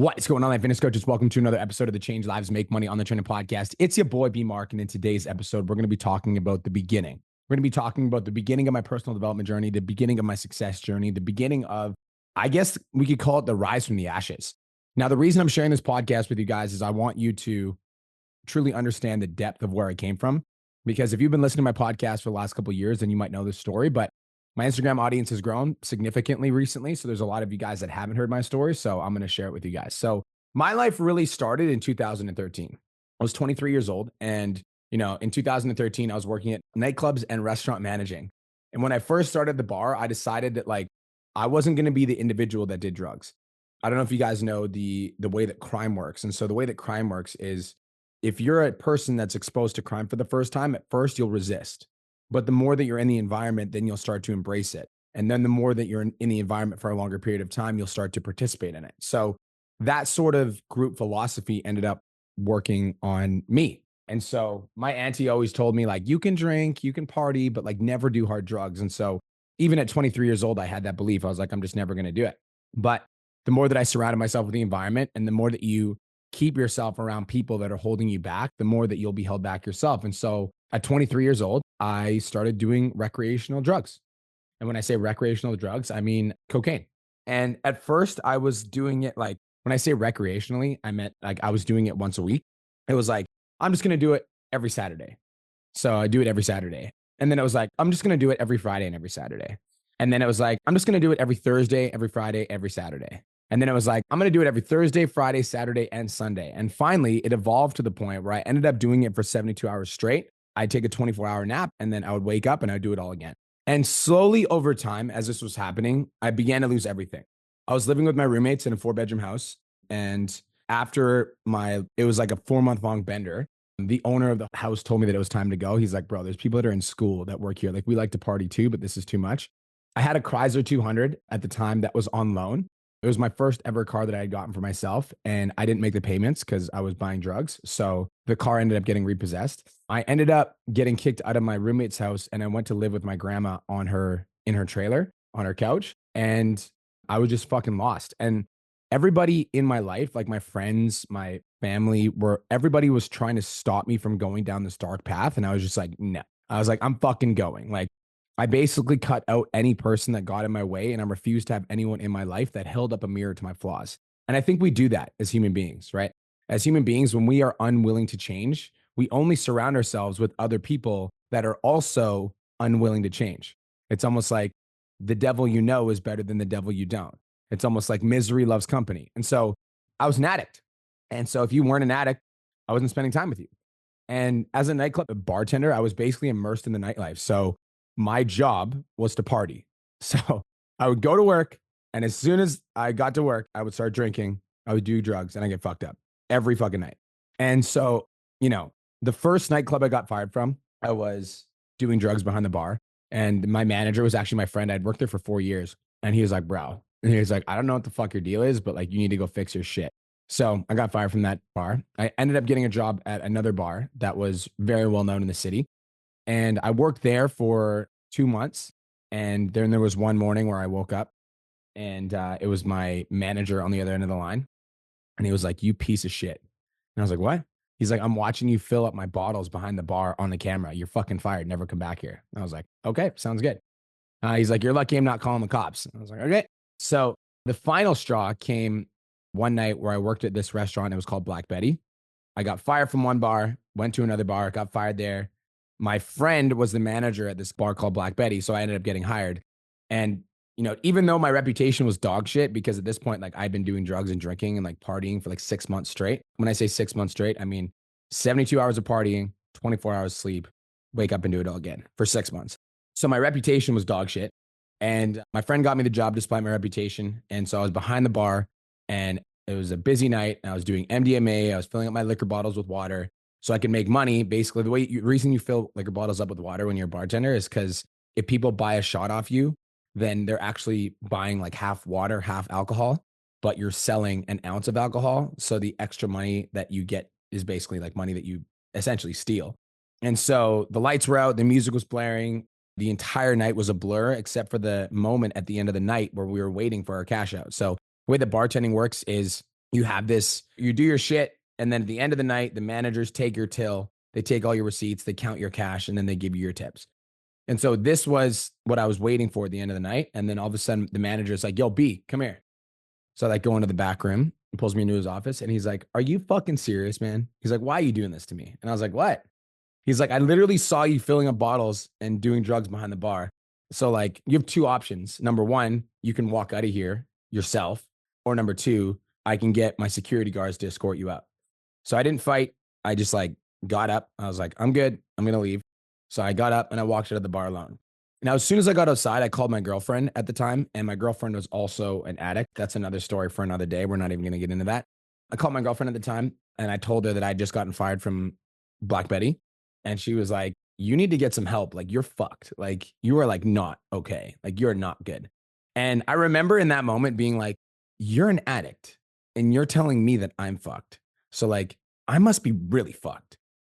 What's going on, my fitness coaches? Welcome to another episode of the Change Lives Make Money on the Training Podcast. It's your boy B Mark, and in today's episode, we're going to be talking about the beginning. We're going to be talking about the beginning of my personal development journey, the beginning of my success journey, the beginning of, I guess we could call it the rise from the ashes. Now, the reason I'm sharing this podcast with you guys is I want you to truly understand the depth of where I came from. Because if you've been listening to my podcast for the last couple of years, then you might know this story. But my Instagram audience has grown significantly recently. So there's a lot of you guys that haven't heard my story. So I'm going to share it with you guys. So my life really started in 2013. I was 23 years old. And, in 2013, I was working at nightclubs and restaurant managing. And when I first started the bar, I decided that I wasn't going to be the individual that did drugs. I don't know if you guys know the way that crime works. And so the way that crime works is if you're a person that's exposed to crime for the first time, at first you'll resist. But the more that you're in the environment, then you'll start to embrace it. And then the more that you're in the environment for a longer period of time, you'll start to participate in it. So that sort of group philosophy ended up working on me. And so my auntie always told me, you can drink, you can party, but never do hard drugs. And so even at 23 years old, I had that belief. I was like, I'm just never going to do it. But the more that I surrounded myself with the environment and the more that you keep yourself around people that are holding you back, the more that you'll be held back yourself. And so at 23 years old, I started doing recreational drugs. And when I say recreational drugs, I mean cocaine. And at first I was doing it when I say recreationally, I meant I was doing it once a week. It was I'm just going to do it every Saturday. So I do it every Saturday. And then it was I'm just going to do it every Friday and every Saturday. And then it was I'm just going to do it every Thursday, every Friday, every Saturday. And then it was I'm going to do it every Thursday, Friday, Saturday, and Sunday. And finally, it evolved to the point where I ended up doing it for 72 hours straight. I'd take a 24-hour nap, and then I would wake up and I'd do it all again. And slowly over time, as this was happening, I began to lose everything. I was living with my roommates in a 4-bedroom house. And after it was like a 4-month long bender. The owner of the house told me that it was time to go. He's like, bro, there's people that are in school that work here. We like to party too, but this is too much. I had a Chrysler 200 at the time that was on loan. It was my first ever car that I had gotten for myself, and I didn't make the payments because I was buying drugs. So the car ended up getting repossessed. I ended up getting kicked out of my roommate's house, and I went to live with my grandma in her trailer, on her couch, and I was just fucking lost. And everybody in my life, my friends, my family, everybody was trying to stop me from going down this dark path. And I was just no. I was I'm fucking going. I basically cut out any person that got in my way, and I refused to have anyone in my life that held up a mirror to my flaws. And I think we do that as human beings, right? As human beings, when we are unwilling to change, we only surround ourselves with other people that are also unwilling to change. It's almost like the devil you know is better than the devil you don't. It's almost like misery loves company. And so I was an addict. And so if you weren't an addict, I wasn't spending time with you. And as a nightclub bartender, I was basically immersed in the nightlife. So my job was to party. So I would go to work, and as soon as I got to work, I would start drinking, I would do drugs, and I get fucked up every fucking night. And so, the first nightclub I got fired from, I was doing drugs behind the bar. And my manager was actually my friend. I'd worked there for 4 years. And he was like, bro, and he was like, I don't know what the fuck your deal is, but you need to go fix your shit. So I got fired from that bar. I ended up getting a job at another bar that was very well known in the city. And I worked there for 2 months. And then there was one morning where I woke up, and it was my manager on the other end of the line. And he was like, you piece of shit. And I was like, what? He's like, I'm watching you fill up my bottles behind the bar on the camera. You're fucking fired. Never come back here. And I was like, okay, sounds good. He's like, you're lucky I'm not calling the cops. And I was like, okay. So the final straw came one night where I worked at this restaurant. It was called Black Betty. I got fired from one bar, went to another bar, got fired there. My friend was the manager at this bar called Black Betty. So I ended up getting hired. And, even though my reputation was dog shit, because at this point, I'd been doing drugs and drinking and partying for 6 months straight. When I say 6 months straight, I mean 72 hours of partying, 24 hours sleep, wake up and do it all again for 6 months. So my reputation was dog shit. And my friend got me the job despite my reputation. And so I was behind the bar, and it was a busy night. I was doing MDMA. I was filling up my liquor bottles with water so I could make money. Basically, the reason you fill liquor bottles up with water when you're a bartender is because if people buy a shot off you, then they're actually buying half water, half alcohol, but you're selling an ounce of alcohol. So the extra money that you get is basically money that you essentially steal. And so the lights were out, the music was blaring. The entire night was a blur, except for the moment at the end of the night where we were waiting for our cash out. So the way that bartending works is you have this, you do your shit. And then at the end of the night, the managers take your till, they take all your receipts, they count your cash, and then they give you your tips. And so this was what I was waiting for at the end of the night. And then all of a sudden the manager's like, yo, B, come here. So I like go into the back room and pulls me into his office. And he's like, are you fucking serious, man? He's like, why are you doing this to me? And I was like, what? He's like, I literally saw you filling up bottles and doing drugs behind the bar. So like you have two options. Number one, you can walk out of here yourself. Or number two, I can get my security guards to escort you out. So I didn't fight. I just like got up. I was like, I'm good. I'm going to leave. So I got up and I walked out of the bar alone. Now, as soon as I got outside, I called my girlfriend at the time, and my girlfriend was also an addict. That's another story for another day. We're not even going to get into that. I called my girlfriend at the time, and I told her that I'd just gotten fired from Black Betty. And she was like, you need to get some help. Like, you're fucked. Like, you are like not okay. Like, you're not good. And I remember in that moment being like, you're an addict, and you're telling me that I'm fucked. So, like, I must be really fucked.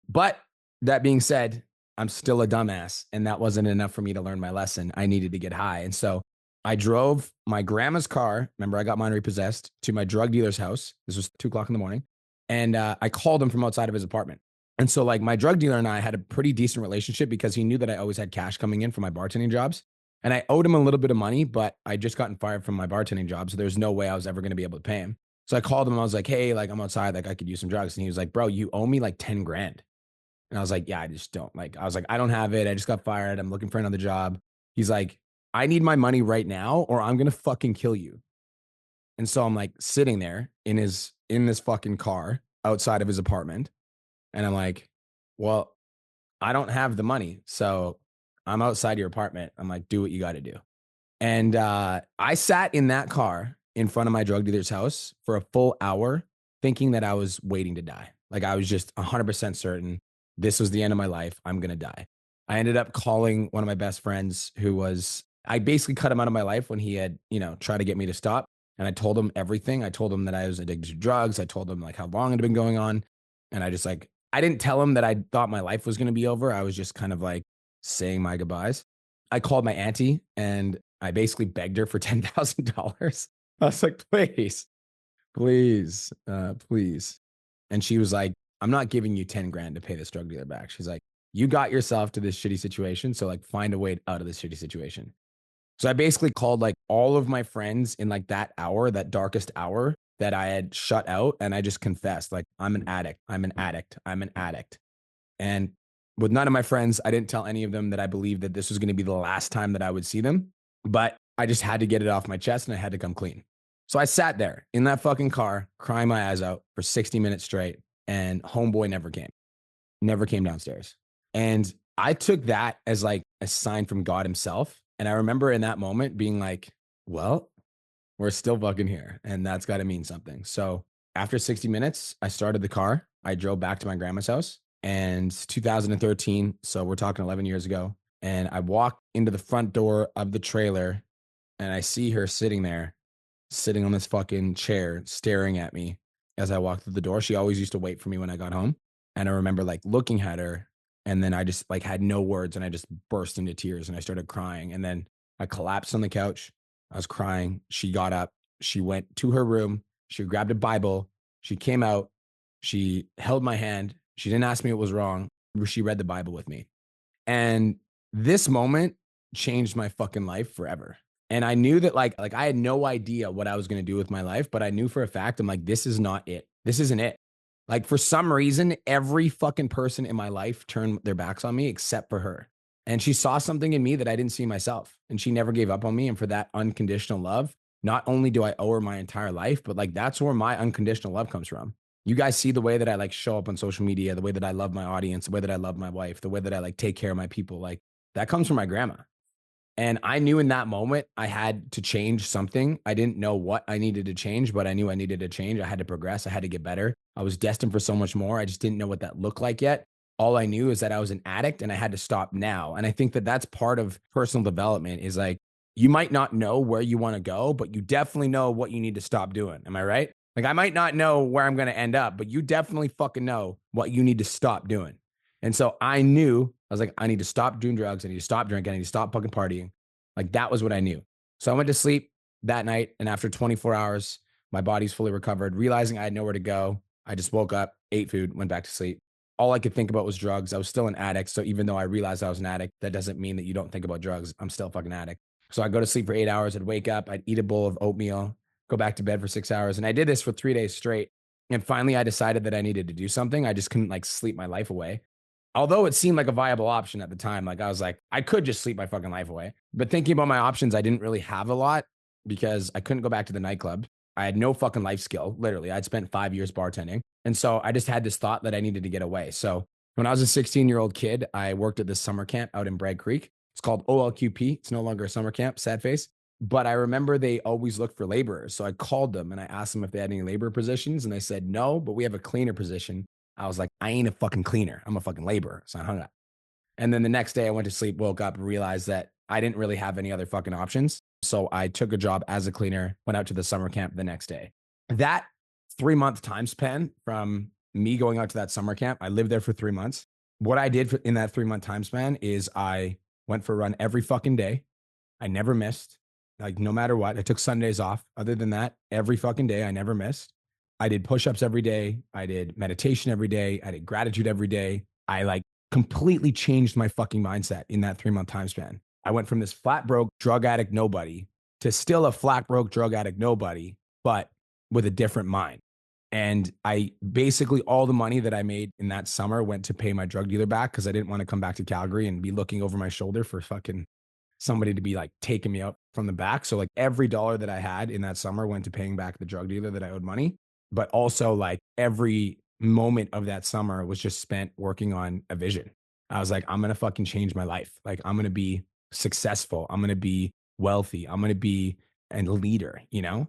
But that being said, I'm still a dumbass, and that wasn't enough for me to learn my lesson. I needed to get high. And so I drove my grandma's car. Remember, I got mine repossessed, to my drug dealer's house. This was 2 o'clock in the morning. And I called him from outside of his apartment. And so like my drug dealer and I had a pretty decent relationship because he knew that I always had cash coming in from my bartending jobs. And I owed him a little bit of money, but I just gotten fired from my bartending job. So there's no way I was ever going to be able to pay him. So I called him and I was like, hey, like I'm outside, like I could use some drugs. And he was like, bro, you owe me like 10 grand. And I was like, yeah, I just don't. Like, I was like, I don't have it. I just got fired. I'm looking for another job. He's like, I need my money right now or I'm going to fucking kill you. And so I'm like sitting there in this fucking car outside of his apartment. And I'm like, well, I don't have the money. So I'm outside your apartment. I'm like, do what you got to do. And I sat in that car in front of my drug dealer's house for a full hour thinking that I was waiting to die. Like I was just 100% certain this was the end of my life. I'm going to die. I ended up calling one of my best friends I basically cut him out of my life when he had, tried to get me to stop. And I told him everything. I told him that I was addicted to drugs. I told him like how long it had been going on. And I didn't tell him that I thought my life was going to be over. I was just kind of like saying my goodbyes. I called my auntie and I basically begged her for $10,000. I was like, please, please. And she was like, I'm not giving you 10 grand to pay this drug dealer back. She's like, you got yourself to this shitty situation. So like find a way out of this shitty situation. So I basically called like all of my friends in like that hour, that darkest hour that I had shut out. And I just confessed, like, I'm an addict. I'm an addict. I'm an addict. And with none of my friends, I didn't tell any of them that I believed that this was going to be the last time that I would see them. But I just had to get it off my chest and I had to come clean. So I sat there in that fucking car, crying my eyes out for 60 minutes straight. And homeboy never came downstairs. And I took that as like a sign from God himself. And I remember in that moment being like, well, we're still fucking here. And that's got to mean something. So after 60 minutes, I started the car. I drove back to my grandma's house and 2013. So we're talking 11 years ago. And I walked into the front door of the trailer and I see her sitting there, sitting on this fucking chair, staring at me as I walked through the door. She always used to wait for me when I got home. And I remember like looking at her and then I just like had no words and I just burst into tears and I started crying. And then I collapsed on the couch. I was crying. She got up. She went to her room. She grabbed a Bible. She came out. She held my hand. She didn't ask me what was wrong. She read the Bible with me. And this moment changed my fucking life forever. And I knew that like I had no idea what I was going to do with my life, but I knew for a fact, I'm like, this is not it. This isn't it. Like for some reason, every fucking person in my life turned their backs on me except for her. And she saw something in me that I didn't see myself. And she never gave up on me. And for that unconditional love, not only do I owe her my entire life, but like that's where my unconditional love comes from. You guys see the way that I like show up on social media, the way that I love my audience, the way that I love my wife, the way that I like take care of my people. Like that comes from my grandma. And I knew in that moment I had to change something. I didn't know what I needed to change, but I knew I needed to change. I had to progress. I had to get better. I was destined for so much more. I just didn't know what that looked like yet. All I knew is that I was an addict and I had to stop now. And I think that that's part of personal development is like, you might not know where you want to go, but you definitely know what you need to stop doing. Am I right? Like I might not know where I'm going to end up, but you definitely fucking know what you need to stop doing. And so I knew, I was like, I need to stop doing drugs. I need to stop drinking. I need to stop fucking partying. Like that was what I knew. So I went to sleep that night. And after 24 hours, My body's fully recovered. Realizing I had nowhere to go, I just woke up, ate food, went back to sleep. All I could think about was drugs. I was still an addict. So even though I realized I was an addict, that doesn't mean that you don't think about drugs. I'm still a fucking addict. So I'd go to sleep for 8 hours. I'd wake up. I'd eat a bowl of oatmeal, go back to bed for 6 hours. And I did this for 3 days straight. And finally, I decided that I needed to do something. I just couldn't like sleep my life away. Although it seemed like a viable option at the time, like I was like, I could just sleep my fucking life away. But thinking about my options, I didn't really have a lot because I couldn't go back to the nightclub. I had no fucking life skill. Literally, I'd spent 5 years bartending. And so I just had this thought that I needed to get away. So when I was a 16-year-old kid, I worked at this summer camp out in Bragg Creek. It's called OLQP. It's no longer a summer camp, sad face. But I remember they always looked for laborers. So I called them and I asked them if they had any labor positions. And they said, no, but we have a cleaner position. I was like, I ain't a fucking cleaner. I'm a fucking laborer. So I hung up. And then the next day I went to sleep, woke up, and realized that I didn't really have any other fucking options. So I took a job as a cleaner, went out to the summer camp the next day. That 3-month time span from me going out to that summer camp, I lived there for 3 months. What I did in that 3-month time span is I went for a run every fucking day. I never missed, like no matter what. I took Sundays off. Other than that, every fucking day, I never missed. I did push-ups every day. I did meditation every day. I did gratitude every day. I like completely changed my fucking mindset in that 3-month time span. I went from this flat broke drug addict nobody to still a flat broke drug addict nobody, but with a different mind. And I basically all the money that I made in that summer went to pay my drug dealer back because I didn't want to come back to Calgary and be looking over my shoulder for fucking somebody to be like taking me out from the back. So like every dollar that I had in that summer went to paying back the drug dealer that I owed money. But also like every moment of that summer was just spent working on a vision. I was like, I'm going to fucking change my life. Like I'm going to be successful. I'm going to be wealthy. I'm going to be a leader, you know?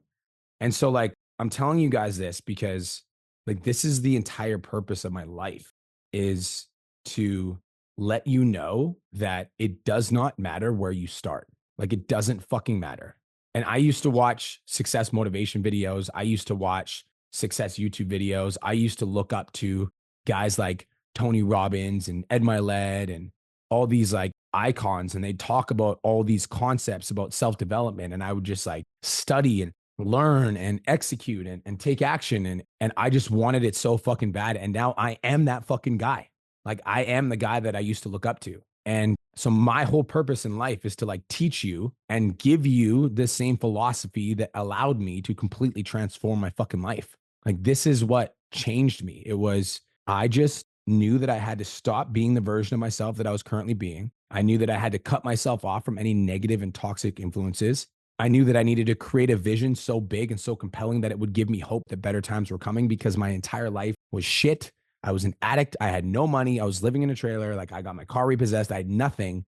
And so like, I'm telling you guys this because like, this is the entire purpose of my life is to let you know that it does not matter where you start. Like it doesn't fucking matter. And I used to watch success motivation videos. I used to watch success YouTube videos. I used to look up to guys like Tony Robbins and Ed Mylett and all these like icons. And they'd talk about all these concepts about self-development. And I would just like study and learn and execute and take action. And I just wanted it so fucking bad. And now I am that fucking guy. Like I am the guy that I used to look up to. And so my whole purpose in life is to like teach you and give you the same philosophy that allowed me to completely transform my fucking life. Like this is what changed me. It was, I just knew that I had to stop being the version of myself that I was currently being. I knew that I had to cut myself off from any negative and toxic influences. I knew that I needed to create a vision so big and so compelling that it would give me hope that better times were coming because my entire life was shit. I was an addict. I had no money. I was living in a trailer. Like I got my car repossessed. I had nothing.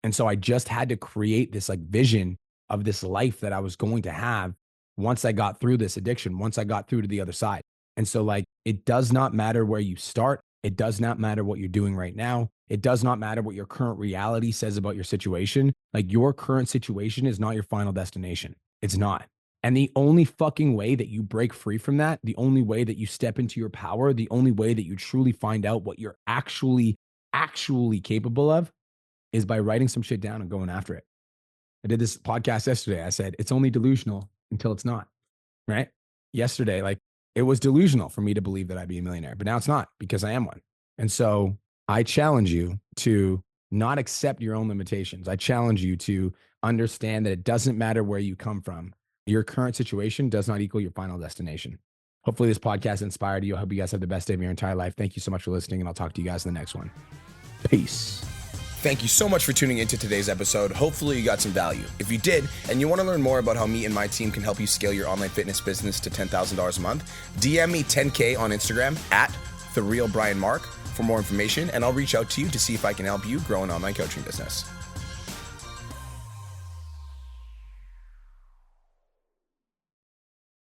And so I just had to create this like vision of this life that I was going to have once I got through this addiction, once I got through to the other side. And so like, it does not matter where you start. It does not matter what you're doing right now. It does not matter what your current reality says about your situation. Like your current situation is not your final destination. It's not. And the only fucking way that you break free from that, the only way that you step into your power, the only way that you truly find out what you're actually capable of is by writing some shit down and going after it. I did this podcast yesterday. I said, it's only delusional until it's not, right? Yesterday, like it was delusional for me to believe that I'd be a millionaire, but now it's not because I am one. And so I challenge you to not accept your own limitations. I challenge you to understand that it doesn't matter where you come from. Your current situation does not equal your final destination. Hopefully this podcast inspired you. I hope you guys have the best day of your entire life. Thank you so much for listening, and I'll talk to you guys in the next one. Peace. Thank you so much for tuning into today's episode. Hopefully you got some value. If you did, and you want to learn more about how me and my team can help you scale your online fitness business to $10,000 a month, DM me 10K on Instagram at TheRealBrianMark for more information, and I'll reach out to you to see if I can help you grow an online coaching business.